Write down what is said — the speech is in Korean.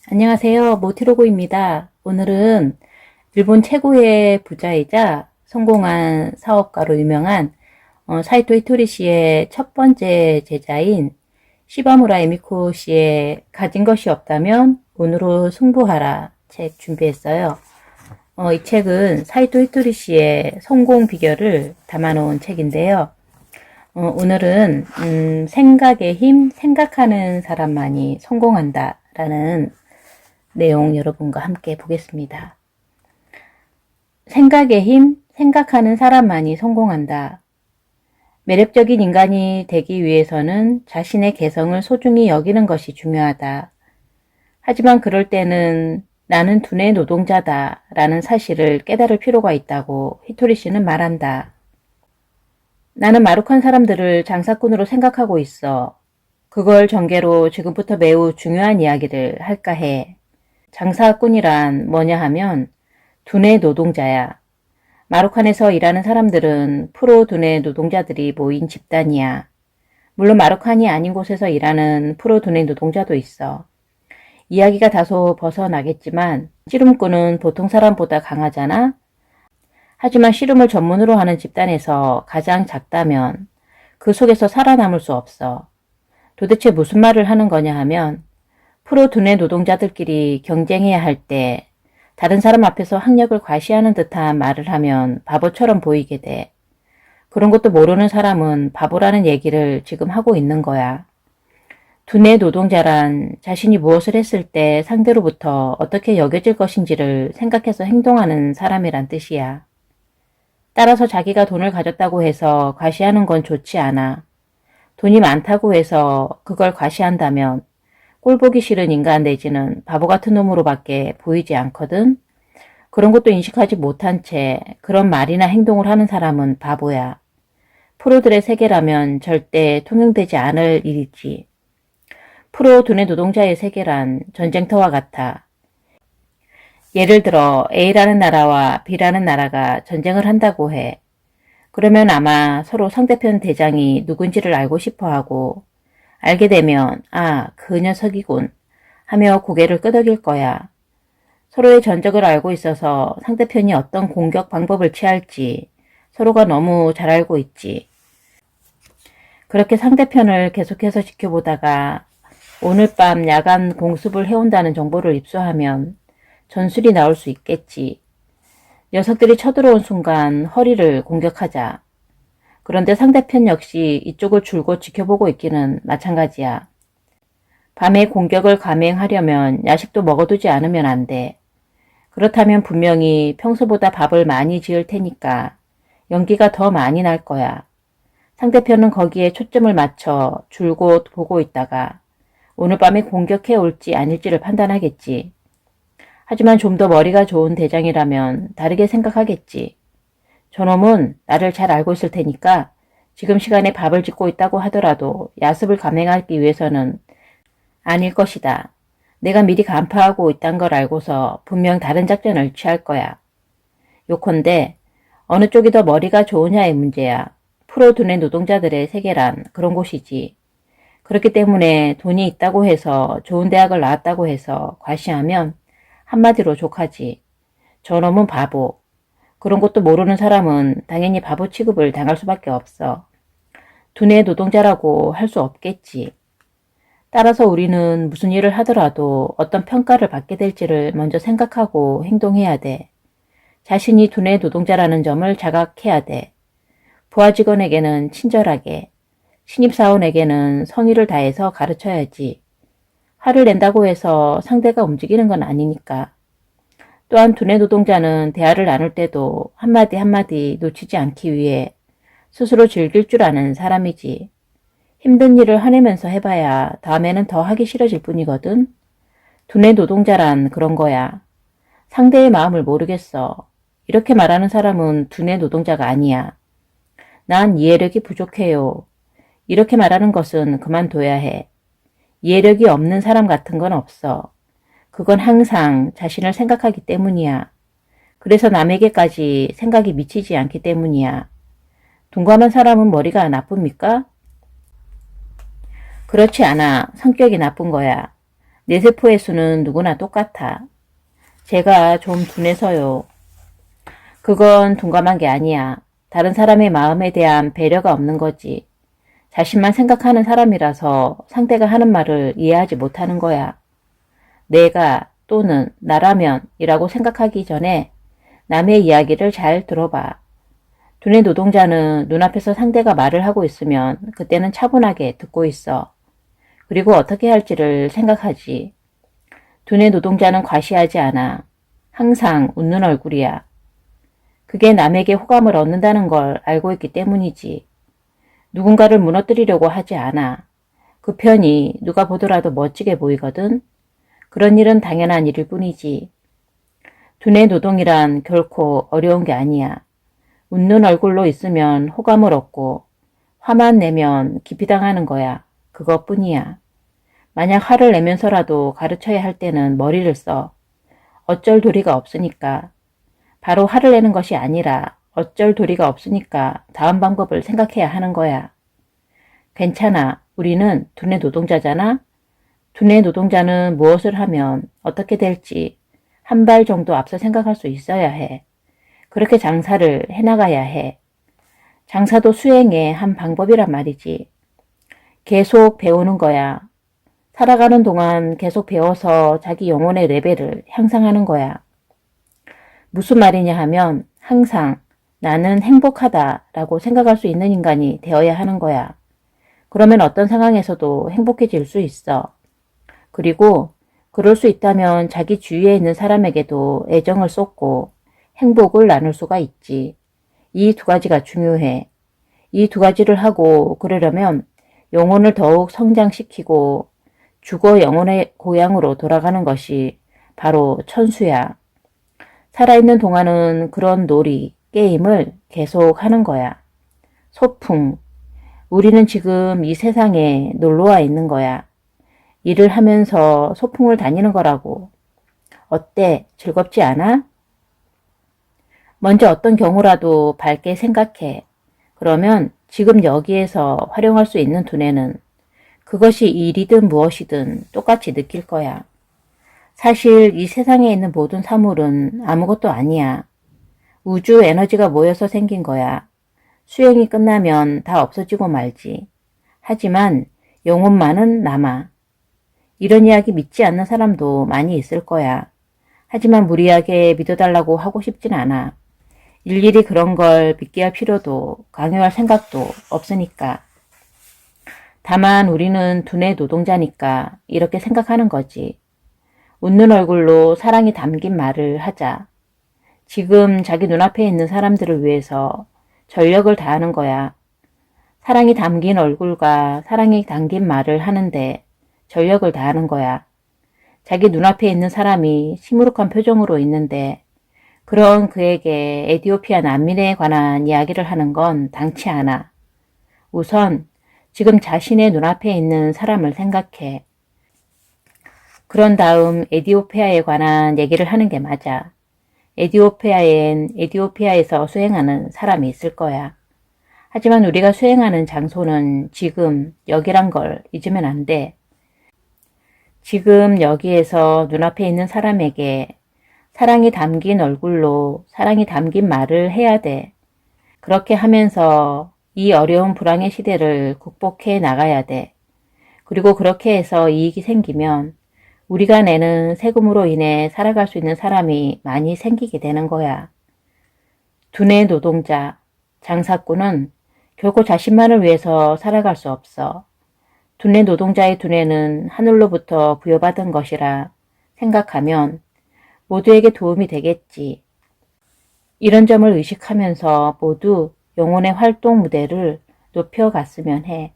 안녕하세요. 모티로고입니다. 오늘은 일본 최고의 부자이자 성공한 사업가로 유명한 사이토 히토리 씨의 첫 번째 제자인 시바무라 에미코 씨의 가진 것이 없다면 운으로 승부하라 책 준비했어요. 이 책은 사이토 히토리 씨의 성공 비결을 담아놓은 책인데요. 오늘은 생각의 힘, 생각하는 사람만이 성공한다 라는 내용 여러분과 함께 보겠습니다. 생각의 힘, 생각하는 사람만이 성공한다. 매력적인 인간이 되기 위해서는 자신의 개성을 소중히 여기는 것이 중요하다. 하지만 그럴 때는 나는 두뇌 노동자다 라는 사실을 깨달을 필요가 있다고 히토리 씨는 말한다. 나는 마루칸 사람들을 장사꾼으로 생각하고 있어. 그걸 전개로 지금부터 매우 중요한 이야기를 할까 해. 장사꾼이란 뭐냐 하면 두뇌 노동자야. 마루칸에서 일하는 사람들은 프로 두뇌 노동자들이 모인 집단이야. 물론 마루칸이 아닌 곳에서 일하는 프로 두뇌 노동자도 있어. 이야기가 다소 벗어나겠지만 씨름꾼은 보통 사람보다 강하잖아. 하지만 씨름을 전문으로 하는 집단에서 가장 작다면 그 속에서 살아남을 수 없어. 도대체 무슨 말을 하는 거냐 하면 프로 두뇌 노동자들끼리 경쟁해야 할 때 다른 사람 앞에서 학력을 과시하는 듯한 말을 하면 바보처럼 보이게 돼. 그런 것도 모르는 사람은 바보라는 얘기를 지금 하고 있는 거야. 두뇌 노동자란 자신이 무엇을 했을 때 상대로부터 어떻게 여겨질 것인지를 생각해서 행동하는 사람이란 뜻이야. 따라서 자기가 돈을 가졌다고 해서 과시하는 건 좋지 않아. 돈이 많다고 해서 그걸 과시한다면 꼴보기 싫은 인간 내지는 바보 같은 놈으로밖에 보이지 않거든. 그런 것도 인식하지 못한 채 그런 말이나 행동을 하는 사람은 바보야. 프로들의 세계라면 절대 통용되지 않을 일이지. 프로 두뇌 노동자의 세계란 전쟁터와 같아. 예를 들어 A라는 나라와 B라는 나라가 전쟁을 한다고 해. 그러면 아마 서로 상대편 대장이 누군지를 알고 싶어하고 알게 되면 그 녀석이군 하며 고개를 끄덕일 거야. 서로의 전적을 알고 있어서 상대편이 어떤 공격 방법을 취할지 서로가 너무 잘 알고 있지. 그렇게 상대편을 계속해서 지켜보다가 오늘 밤 야간 공습을 해온다는 정보를 입수하면 전술이 나올 수 있겠지. 녀석들이 쳐들어온 순간 허리를 공격하자. 그런데 상대편 역시 이쪽을 줄곧 지켜보고 있기는 마찬가지야. 밤에 공격을 감행하려면 야식도 먹어두지 않으면 안 돼. 그렇다면 분명히 평소보다 밥을 많이 지을 테니까 연기가 더 많이 날 거야. 상대편은 거기에 초점을 맞춰 줄곧 보고 있다가 오늘 밤에 공격해 올지 아닐지를 판단하겠지. 하지만 좀 더 머리가 좋은 대장이라면 다르게 생각하겠지. 저놈은 나를 잘 알고 있을 테니까 지금 시간에 밥을 짓고 있다고 하더라도 야습을 감행하기 위해서는 아닐 것이다. 내가 미리 간파하고 있단 걸 알고서 분명 다른 작전을 취할 거야. 요컨대 어느 쪽이 더 머리가 좋으냐의 문제야. 프로 두뇌 노동자들의 세계란 그런 곳이지. 그렇기 때문에 돈이 있다고 해서 좋은 대학을 나왔다고 해서 과시하면 한마디로 족하지. 저놈은 바보. 그런 것도 모르는 사람은 당연히 바보 취급을 당할 수밖에 없어. 두뇌 노동자라고 할 수 없겠지. 따라서 우리는 무슨 일을 하더라도 어떤 평가를 받게 될지를 먼저 생각하고 행동해야 돼. 자신이 두뇌 노동자라는 점을 자각해야 돼. 부하 직원에게는 친절하게, 신입사원에게는 성의를 다해서 가르쳐야지. 화를 낸다고 해서 상대가 움직이는 건 아니니까. 또한 두뇌 노동자는 대화를 나눌 때도 한마디 한마디 놓치지 않기 위해 스스로 즐길 줄 아는 사람이지. 힘든 일을 화내면서 해봐야 다음에는 더 하기 싫어질 뿐이거든. 두뇌 노동자란 그런 거야. 상대의 마음을 모르겠어. 이렇게 말하는 사람은 두뇌 노동자가 아니야. 난 이해력이 부족해요. 이렇게 말하는 것은 그만둬야 해. 이해력이 없는 사람 같은 건 없어. 그건 항상 자신을 생각하기 때문이야. 그래서 남에게까지 생각이 미치지 않기 때문이야. 둔감한 사람은 머리가 나쁩니까? 그렇지 않아. 성격이 나쁜 거야. 내 세포의 수는 누구나 똑같아. 제가 좀 둔해서요. 그건 둔감한 게 아니야. 다른 사람의 마음에 대한 배려가 없는 거지. 자신만 생각하는 사람이라서 상대가 하는 말을 이해하지 못하는 거야. 내가 또는 나라면 이라고 생각하기 전에 남의 이야기를 잘 들어봐. 두뇌 노동자는 눈앞에서 상대가 말을 하고 있으면 그때는 차분하게 듣고 있어. 그리고 어떻게 할지를 생각하지. 두뇌 노동자는 과시하지 않아. 항상 웃는 얼굴이야. 그게 남에게 호감을 얻는다는 걸 알고 있기 때문이지. 누군가를 무너뜨리려고 하지 않아. 그 편이 누가 보더라도 멋지게 보이거든. 그런 일은 당연한 일일 뿐이지. 두뇌 노동이란 결코 어려운 게 아니야. 웃는 얼굴로 있으면 호감을 얻고 화만 내면 기피당하는 거야. 그것뿐이야. 만약 화를 내면서라도 가르쳐야 할 때는 머리를 써. 어쩔 도리가 없으니까. 바로 화를 내는 것이 아니라 어쩔 도리가 없으니까 다음 방법을 생각해야 하는 거야. 괜찮아. 우리는 두뇌 노동자잖아. 두뇌 노동자는 무엇을 하면 어떻게 될지 한 발 정도 앞서 생각할 수 있어야 해. 그렇게 장사를 해나가야 해. 장사도 수행의 한 방법이란 말이지. 계속 배우는 거야. 살아가는 동안 계속 배워서 자기 영혼의 레벨을 향상하는 거야. 무슨 말이냐 하면 항상 나는 행복하다라고 생각할 수 있는 인간이 되어야 하는 거야. 그러면 어떤 상황에서도 행복해질 수 있어. 그리고 그럴 수 있다면 자기 주위에 있는 사람에게도 애정을 쏟고 행복을 나눌 수가 있지. 이 두 가지가 중요해. 이 두 가지를 하고 그러려면 영혼을 더욱 성장시키고 죽어 영혼의 고향으로 돌아가는 것이 바로 천수야. 살아있는 동안은 그런 놀이, 게임을 계속 하는 거야. 소풍. 우리는 지금 이 세상에 놀러와 있는 거야. 일을 하면서 소풍을 다니는 거라고. 어때? 즐겁지 않아? 먼저 어떤 경우라도 밝게 생각해. 그러면 지금 여기에서 활용할 수 있는 두뇌는 그것이 일이든 무엇이든 똑같이 느낄 거야. 사실 이 세상에 있는 모든 사물은 아무것도 아니야. 우주 에너지가 모여서 생긴 거야. 수행이 끝나면 다 없어지고 말지. 하지만 영혼만은 남아. 이런 이야기 믿지 않는 사람도 많이 있을 거야. 하지만 무리하게 믿어달라고 하고 싶진 않아. 일일이 그런 걸 믿게 할 필요도 강요할 생각도 없으니까. 다만 우리는 두뇌 노동자니까 이렇게 생각하는 거지. 웃는 얼굴로 사랑이 담긴 말을 하자. 지금 자기 눈앞에 있는 사람들을 위해서 전력을 다하는 거야. 사랑이 담긴 얼굴과 사랑이 담긴 말을 하는데 전력을 다하는 거야. 자기 눈앞에 있는 사람이 시무룩한 표정으로 있는데 그런 그에게 에티오피아 난민에 관한 이야기를 하는 건 당치 않아. 우선 지금 자신의 눈앞에 있는 사람을 생각해. 그런 다음 에티오피아에 관한 얘기를 하는 게 맞아. 에티오피아엔 에티오피아에서 수행하는 사람이 있을 거야. 하지만 우리가 수행하는 장소는 지금 여기란 걸 잊으면 안 돼. 지금 여기에서 눈앞에 있는 사람에게 사랑이 담긴 얼굴로 사랑이 담긴 말을 해야 돼. 그렇게 하면서 이 어려운 불황의 시대를 극복해 나가야 돼. 그리고 그렇게 해서 이익이 생기면 우리가 내는 세금으로 인해 살아갈 수 있는 사람이 많이 생기게 되는 거야. 두뇌 노동자, 장사꾼은 결코 자신만을 위해서 살아갈 수 없어. 두뇌 노동자의 두뇌는 하늘로부터 부여받은 것이라 생각하면 모두에게 도움이 되겠지. 이런 점을 의식하면서 모두 영혼의 활동 무대를 높여갔으면 해.